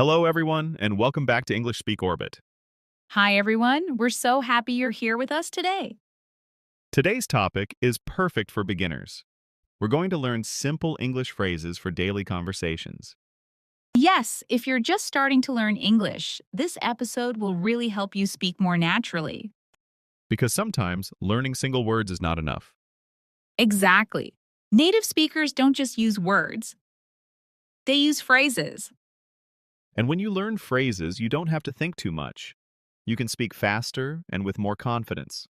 Hello, everyone, and welcome back to English Speak Orbit. Hi, everyone. We're so happy you're here with us today. Today's topic is perfect for beginners. We're going to learn simple English phrases for daily conversations. Yes, if you're just starting to learn English, this episode will really help you speak more naturally. Because sometimes learning single words is not enough. Exactly. Native speakers don't just use words, they use phrases. And when you learn phrases, you don't have to think too much. You can speak faster and with more confidence.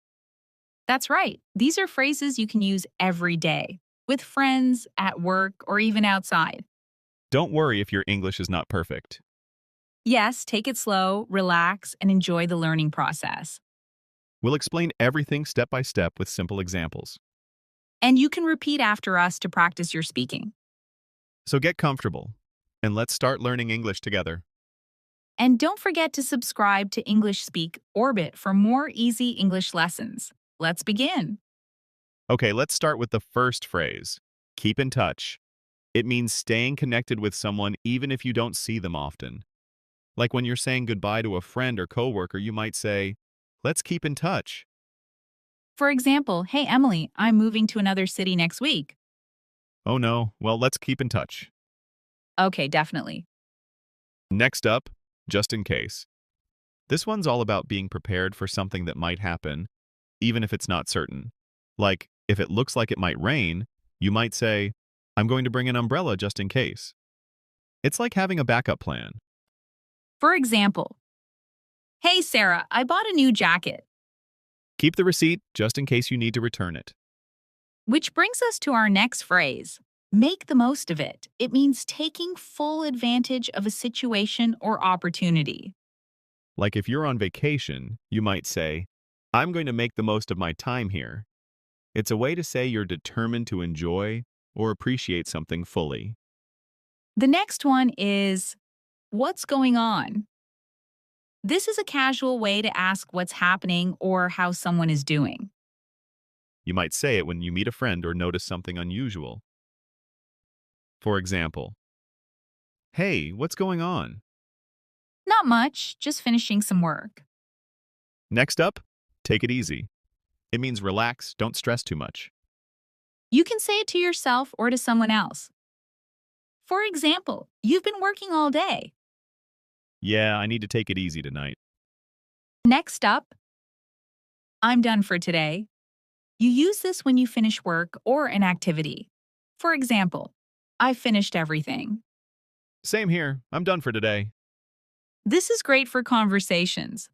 That's right. These are phrases you can use every day, with friends, at work, or even outside. Don't worry if your English is not perfect. Yes, take it slow, relax, and enjoy the learning process. We'll explain everything step by step with simple examples. And you can repeat after us to practice your speaking. So get comfortable, and let's start learning English together. And don't forget to subscribe to English Speak Orbit for more easy English lessons. Let's begin. Okay, let's start with the first phrase. Keep in touch. It means staying connected with someone even if you don't see them often. Like when you're saying goodbye to a friend or coworker, you might say, "Let's keep in touch." For example, hey Emily, I'm moving to another city next week. Oh no, well, let's keep in touch. Okay, definitely. Next up, just in case. This one's all about being prepared for something that might happen, even if it's not certain. Like, if it looks like it might rain, you might say, "I'm going to bring an umbrella just in case." It's like having a backup plan. For example, hey Sarah, I bought a new jacket. Keep the receipt just in case you need to return it. Which brings us to our next phrase. Make the most of it. It means taking full advantage of a situation or opportunity. Like if you're on vacation, you might say, "I'm going to make the most of my time here." It's a way to say you're determined to enjoy or appreciate something fully. The next one is, what's going on? This is a casual way to ask what's happening or how someone is doing. You might say it when you meet a friend or notice something unusual. For example, "Hey, what's going on?" Not much, just finishing some work. Next up, take it easy. It means relax, don't stress too much. You can say it to yourself or to someone else. For example, you've been working all day. "Yeah, I need to take it easy tonight." Next up, I'm done for today. You use this when you finish work or an activity. For example, I've finished everything. Same here, I'm done for today. This is great for conversations.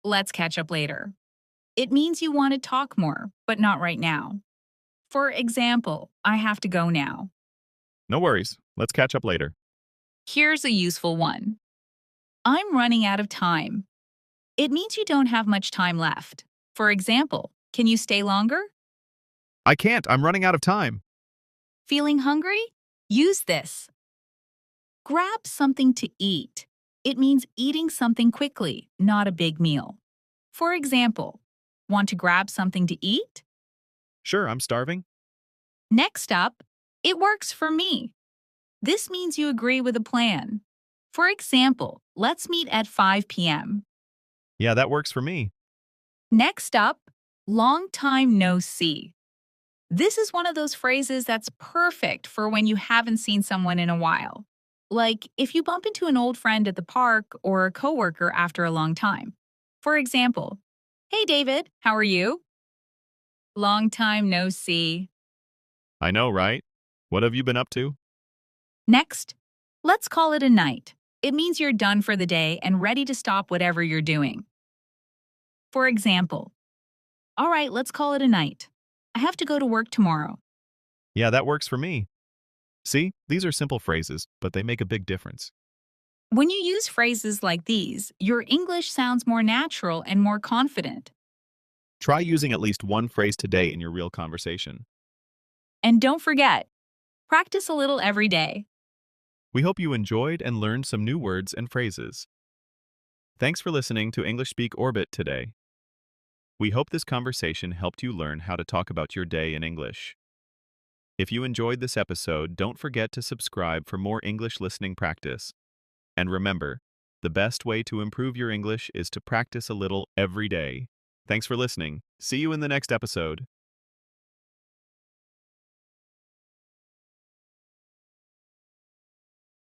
Let's catch up later. It means you want to talk more, but not right now. For example, I have to go now. No worries, let's catch up later. Here's a useful one. I'm running out of time. It means you don't have much time left. For example, can you stay longer? "I can't, I'm running out of time." Feeling hungry? Use this. Grab something to eat. It means eating something quickly, not a big meal. For example, want to grab something to eat? "Sure, I'm starving." Next up, it works for me. This means you agree with a plan. For example, let's meet at 5 p.m. "Yeah, that works for me." Next up, long time no see. This is one of those phrases that's perfect for when you haven't seen someone in a while. Like if you bump into an old friend at the park or a coworker after a long time. For example, hey David, how are you? Long time no see. I know, right? What have you been up to? Next, let's call it a night. It means you're done for the day and ready to stop whatever you're doing. For example, all right, let's call it a night. I have to go to work tomorrow. "Yeah, that works for me." See, these are simple phrases, but they make a big difference. When you use phrases like these, your English sounds more natural and more confident. Try using at least one phrase today in your real conversation. And don't forget, practice a little every day. We hope you enjoyed and learned some new words and phrases. Thanks for listening to English Speak Orbit today. We hope this conversation helped you learn how to talk about your day in English. If you enjoyed this episode, don't forget to subscribe for more English listening practice. And remember, the best way to improve your English is to practice a little every day. Thanks for listening. See you in the next episode.